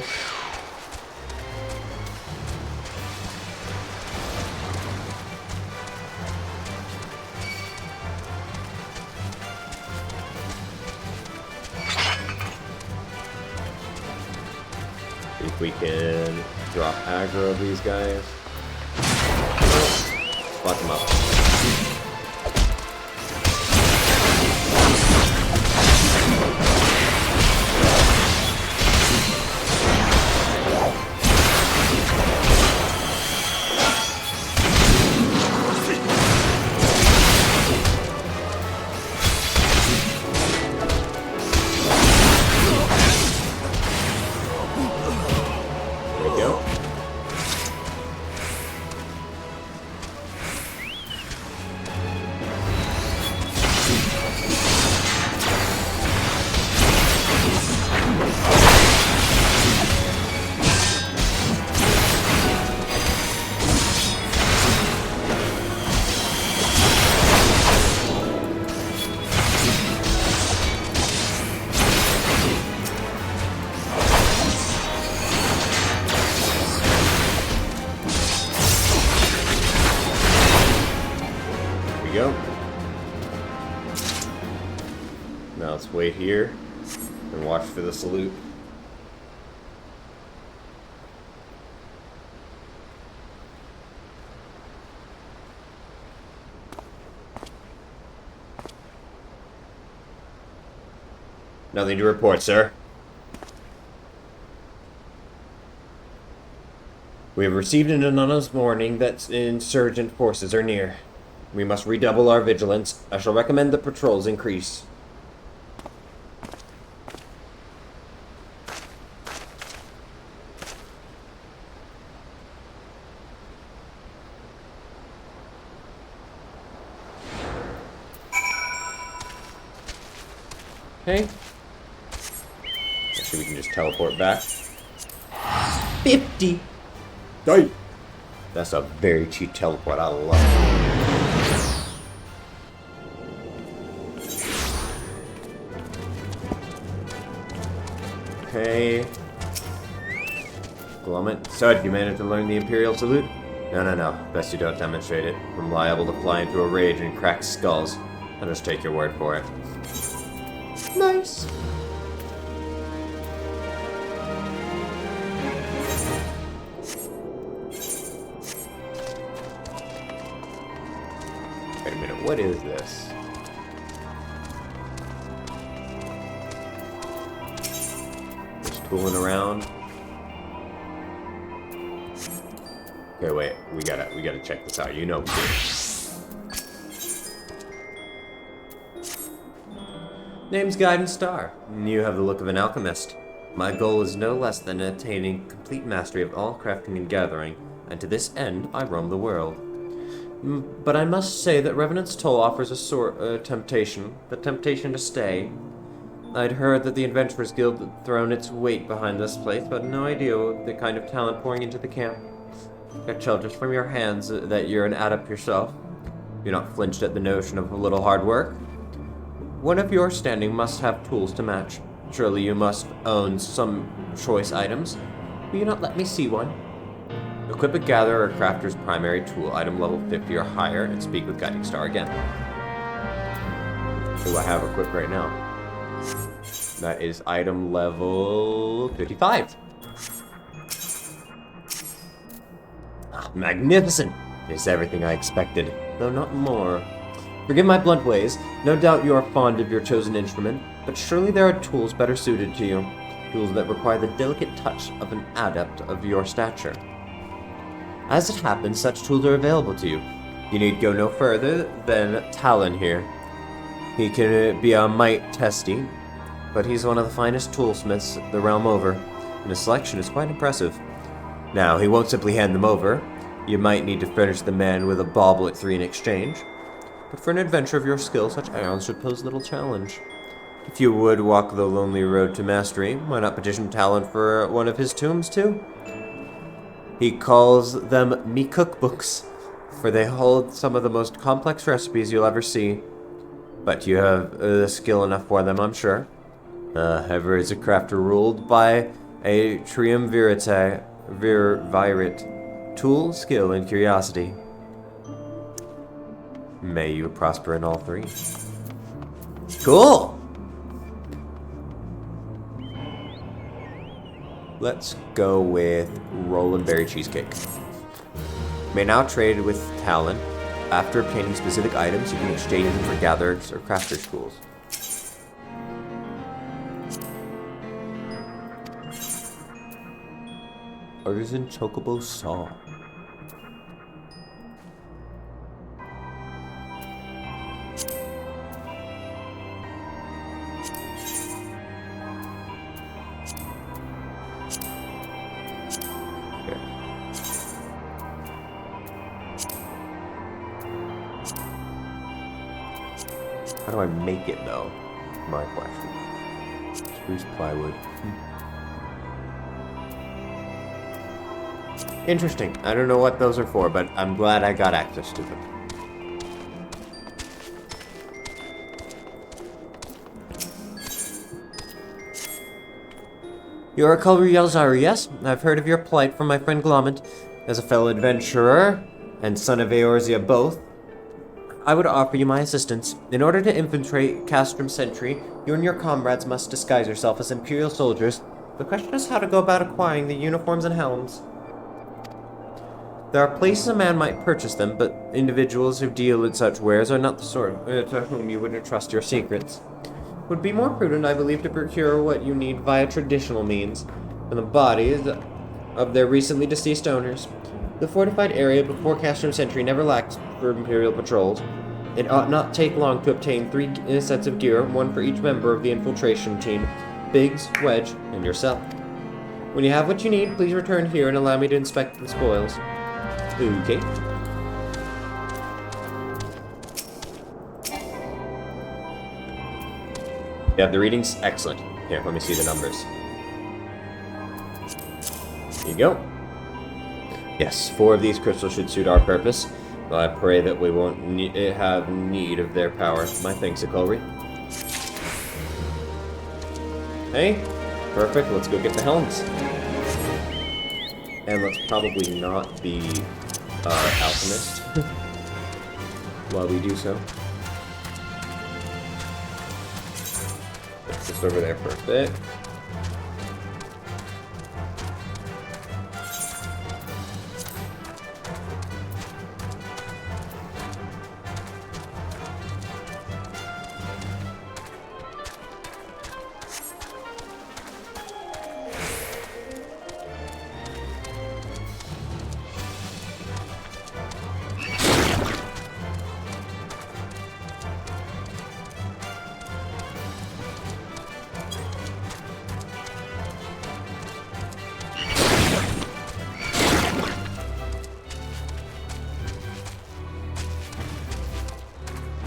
See if we can drop aggro of these guys. Spot them up. Go. Now let's wait here and watch for the salute. Nothing to report, sir. We have received an anonymous warning that insurgent forces are near. We must redouble our vigilance. I shall recommend that patrols increase. Okay. Actually, we can just teleport back. 50! Die! That's a very cheap teleport. I love it. Okay. Glummet. So, did you manage to learn the Imperial salute? No. Best you don't demonstrate it. I'm liable to fly into a rage and crack skulls. I'll just take your word for it. Nice. Wait a minute, what is this? Just tooling around. Okay, wait, we gotta check this out. You know. Name's Guidance Star. You have the look of an alchemist. My goal is no less than attaining complete mastery of all crafting and gathering, and to this end I roam the world. But I must say that Revenant's Toll offers a temptation, the temptation to stay. I'd heard that the Adventurers Guild had thrown its weight behind this place, but no idea the kind of talent pouring into the camp. I tell just from your hands that you're an adept yourself. You're not flinched at the notion of a little hard work. One of your standing must have tools to match. Surely you must own some choice items. Will you not let me see one? Equip a gatherer or crafter's primary tool, item level 50 or higher, and speak with Guiding Star again. What do I have equipped right now? That is item level 55. Ah, magnificent! It's everything I expected, though not more. Forgive my blunt ways. No doubt you are fond of your chosen instrument, but surely there are tools better suited to you. Tools that require the delicate touch of an adept of your stature. As it happens, such tools are available to you. You need go no further than Talon here. He can be a mite testy, but he's one of the finest toolsmiths the realm over, and his selection is quite impressive. Now, he won't simply hand them over. You might need to furnish the man with a bauble at 3 in exchange. But for an adventure of your skill, such errands should pose little challenge. If you would walk the lonely road to mastery, why not petition Talon for one of his tombs, too? He calls them me cookbooks, for they hold some of the most complex recipes you'll ever see. But you have the skill enough for them, I'm sure. Ever is a crafter ruled by a triumvirate, tool, skill, and curiosity. May you prosper in all three. Cool! Let's go with Rollin' Berry Cheesecake. You may now trade with Talon. After obtaining specific items, you can exchange them for gatherers or crafters tools. Artisan Chocobo Saw. How do I make it, though? My question. Spruce plywood. Interesting. I don't know what those are for, but I'm glad I got access to them. You're a Culver Yelzaru, yes? I've heard of your plight from my friend Glommet. As a fellow adventurer, and son of Eorzea both, I would offer you my assistance. In order to infiltrate Castrum Sentry, you and your comrades must disguise yourself as Imperial soldiers. The question is how to go about acquiring the uniforms and helms. There are places a man might purchase them, but individuals who deal in such wares are not the sort to whom you would entrust your secrets. It would be more prudent, I believe, to procure what you need via traditional means. For the bodies, of their recently deceased owners. The fortified area before Castrum Sentry never lacked for Imperial patrols. It ought not take long to obtain 3 sets of gear, 1 for each member of the infiltration team, Biggs, Wedge, and yourself. When you have what you need, please return here and allow me to inspect the spoils. Okay. You have the readings? Excellent. Here, let me see the numbers. Here you go. Yes, 4 of these crystals should suit our purpose. Well, I pray that we won't have need of their power. My thanks, Akulri. Hey, perfect. Let's go get the helms. And let's probably not be alchemist while we do so. Just over there for a bit.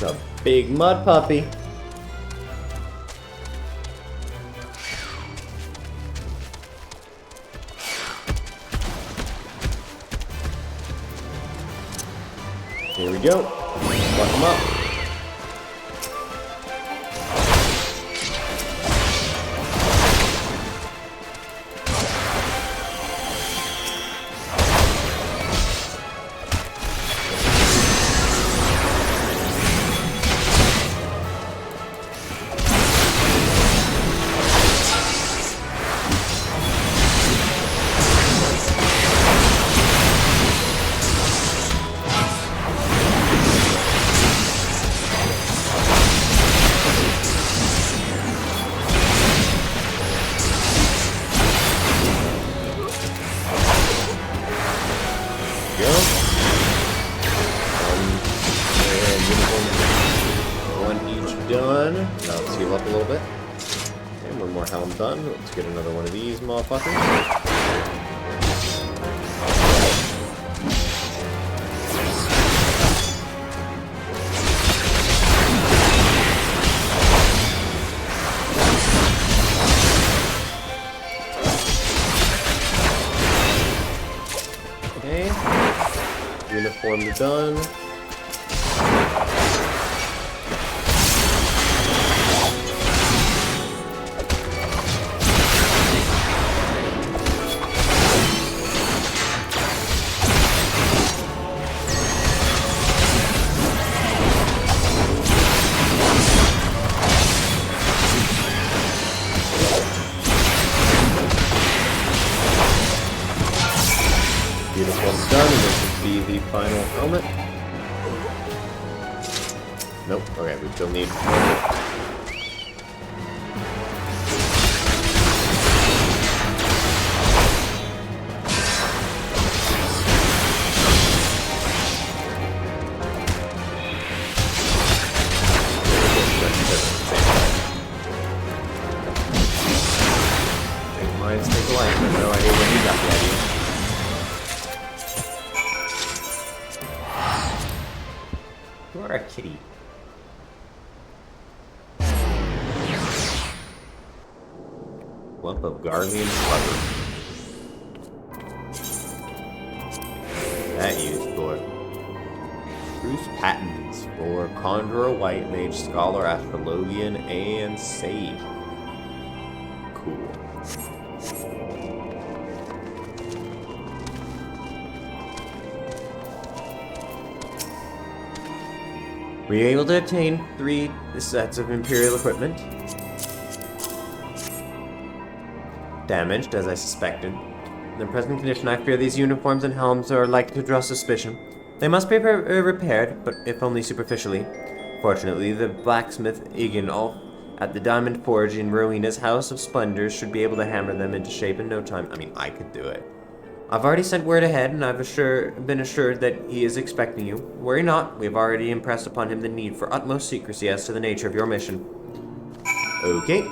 A big mud puppy. Here we go. Lock him up. Done. Now let's heal up a little bit. And 1 more helm done. Let's get another one of these motherfuckers. Okay. Uniform done. Uniform's done, and this should be the final helmet. Nope, okay, we still need one. Minds think alike, I have no idea where he got the idea. You are a kitty. Lump of Garlean blubber. That used for Bruce Patents for Conjurer, White Mage, Scholar, Astrologian, and Sage. Cool. Were you able to obtain 3 sets of Imperial equipment? Damaged, as I suspected. In the present condition, I fear these uniforms and helms are likely to draw suspicion. They must be repaired, but if only superficially. Fortunately, the blacksmith Iginolf at the Diamond Forge in Rowena's House of Splendors should be able to hammer them into shape in no time. I mean, I could do it. I've already sent word ahead, and I've been assured that he is expecting you. Worry not, we have already impressed upon him the need for utmost secrecy as to the nature of your mission. Okay.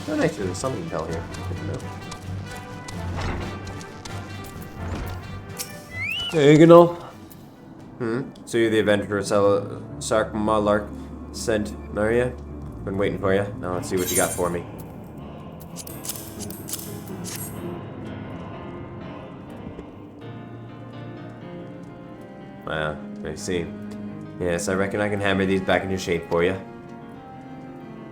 Oh, nice, there's a summoning bell here. Good to know. Diagonal. So you're the adventurer Sark Malark sent Maria? Been waiting for you. Now let's see what you got for me. Ah, I see. Yes, I reckon I can hammer these back into shape for you.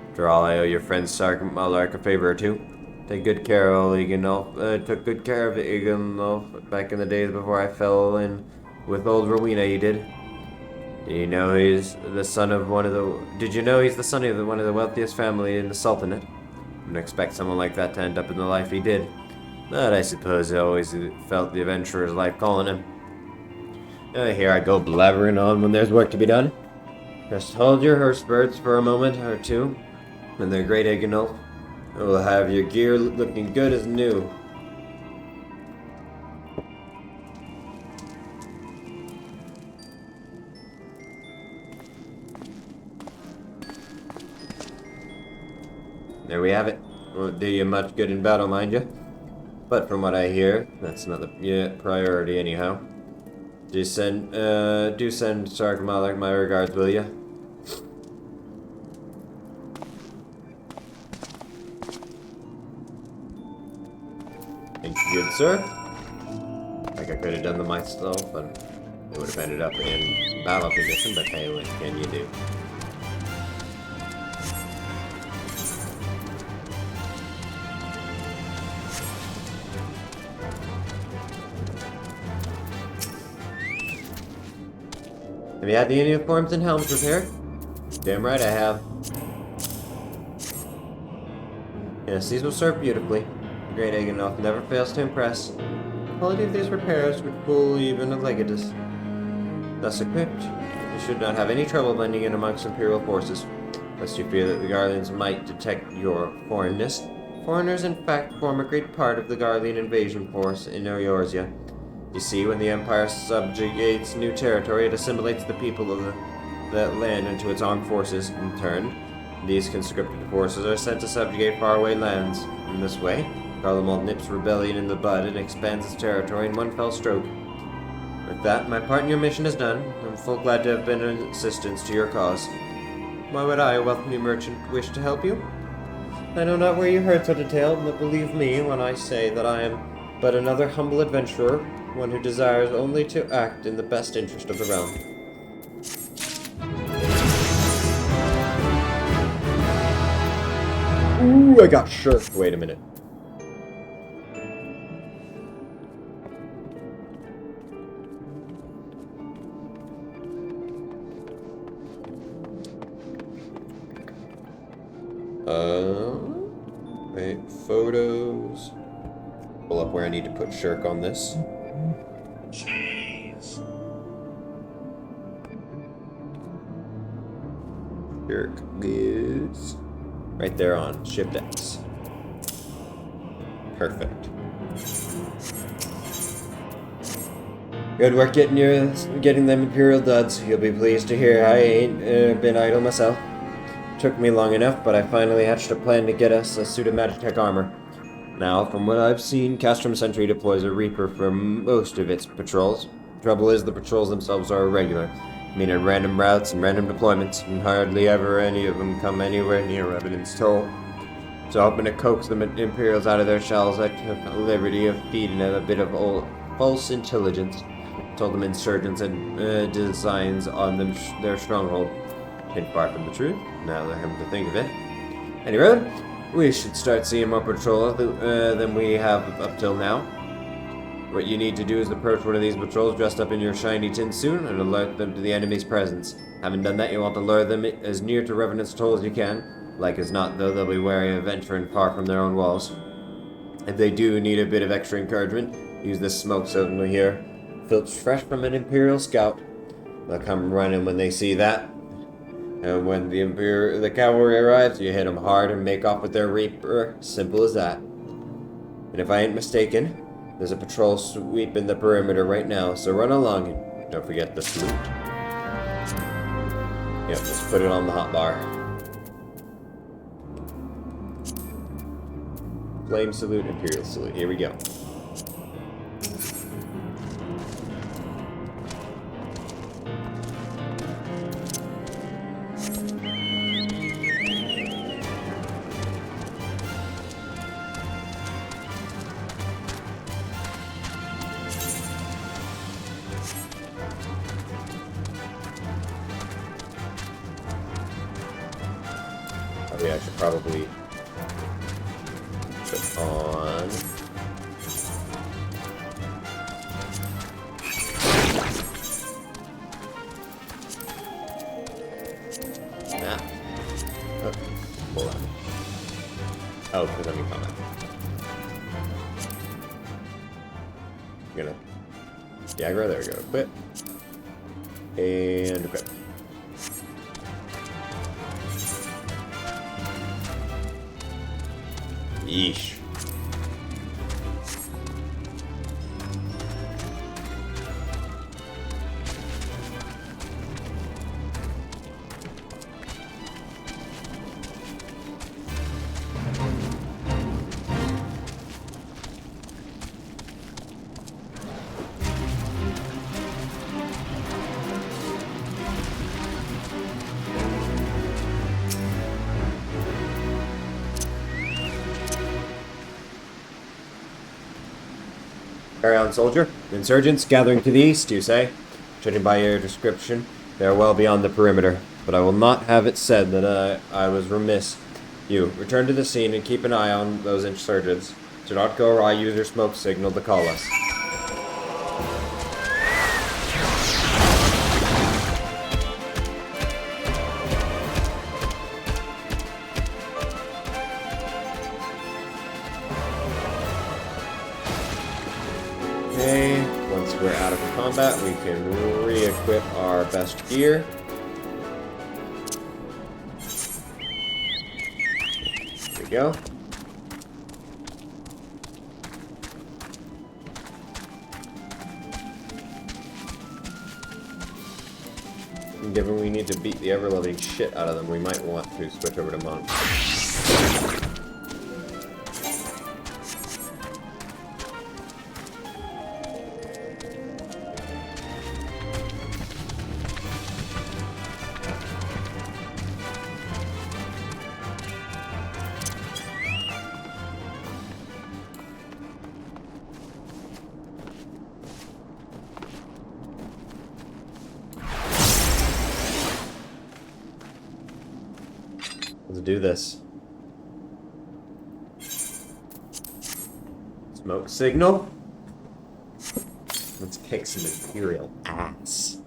After all, I owe your friend Sark Malark a favor or two. Take good care of Eganolf. Took good care of Eganolf back in the days before I fell in with old Rowena, you did. Did you know he's the son of one of the one of the wealthiest family in the Sultanate? Wouldn't expect someone like that to end up in the life he did. But I suppose he always felt the adventurer's life calling him. Here I go blabbering on when there's work to be done. Just hold your horse birds for a moment or two, and they're great Eganolf. We'll have your gear looking good as new. There we have it. Won't do you much good in battle, mind you. But from what I hear, that's not the priority anyhow. Do send Sark Malark my regards, will ya? Thank you, good sir. Like I could have done them myself, but it would have ended up in battle condition, but hey, what can you do? Have you had the uniforms and helms repaired? Damn right I have. Yes, these will serve beautifully. The great Eganolf never fails to impress. The quality of these repairs would fool even a legatus. Thus equipped, you should not have any trouble blending in amongst Imperial forces, lest you fear that the Garleans might detect your foreignness. Foreigners, in fact, form a great part of the Garlean invasion force in Eorzea. You see, when the Empire subjugates new territory, it assimilates the people of that land into its armed forces. In turn, these conscripted forces are sent to subjugate faraway lands. In this way, Garlemald nips rebellion in the bud and expands its territory in one fell stroke. With that, my part in your mission is done. I'm full glad to have been an assistance to your cause. Why would I, a wealthy merchant, wish to help you? I know not where you heard such a tale, but believe me when I say that I am but another humble adventurer, one who desires only to act in the best interest of the realm. Ooh, I got shirked. Wait a minute. Wait, photos. Pull up where I need to put shirk on this. Jeez. Shirk is right there on Shift X. Perfect. Good work getting them Imperial duds. You'll be pleased to hear I ain't been idle myself. Took me long enough, but I finally hatched a plan to get us a suit of Magitech armor. Now, from what I've seen, Castrum Sentry deploys a Reaper for most of its patrols. Trouble is, the patrols themselves are irregular, meaning random routes and random deployments, and hardly ever any of them come anywhere near Revenants' toll. So hoping to coax the Imperials out of their shells, I took the liberty of feeding them a bit of old false intelligence. Told them insurgents had designs on their stronghold. Hint far from the truth, now that I come to think of it. Anyway, we should start seeing more patrols than we have up till now. What you need to do is approach one of these patrols dressed up in your shiny tin suit and alert them to the enemy's presence. Having done that, you want to lure them as near to Revenant's toll as you can. Like as not, though, they'll be wary of venturing far from their own walls. If they do need a bit of extra encouragement, use this smoke signal here. filched fresh from an Imperial scout. They'll come running when they see that. And when the cavalry arrives, you hit them hard and make off with their Reaper. Simple as that. And if I ain't mistaken, there's a patrol sweeping the perimeter right now, so run along and don't forget the salute. Yep, just put it on the hotbar. Flame salute, Imperial salute. Here we go. I should probably put on that. Oh, hold on. Oh, because I'm in combat. I'm gonna dagger. There we go. Equip and equip. Yeesh. Carry on, soldier. Insurgents gathering to the east, you say? Judging by your description, they are well beyond the perimeter. But I will not have it said that I was remiss. You, return to the scene and keep an eye on those insurgents. Do not go awry, use your smoke signal to call us. Okay, once we're out of combat, we can re-equip our best gear. There we go. And given we need to beat the ever-loving shit out of them, we might want to switch over to monk. Let's do this. Smoke signal. Let's kick some Imperial ass.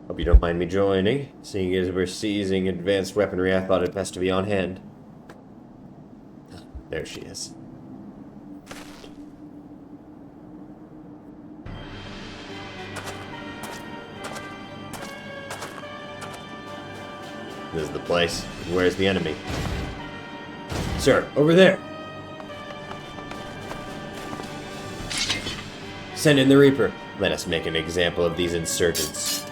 Hope you don't mind me joining. Seeing as we're seizing advanced weaponry, I thought it best to be on hand. There she is. This is the place. Where's the enemy? Sir, over there! Send in the Reaper. Let us make an example of these insurgents.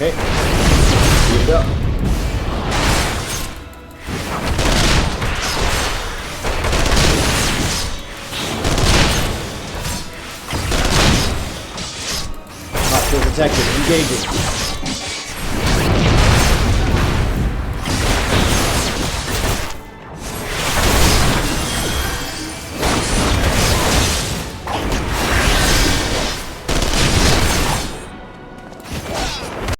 Okay. Here you go. Hostile detected. Engaging.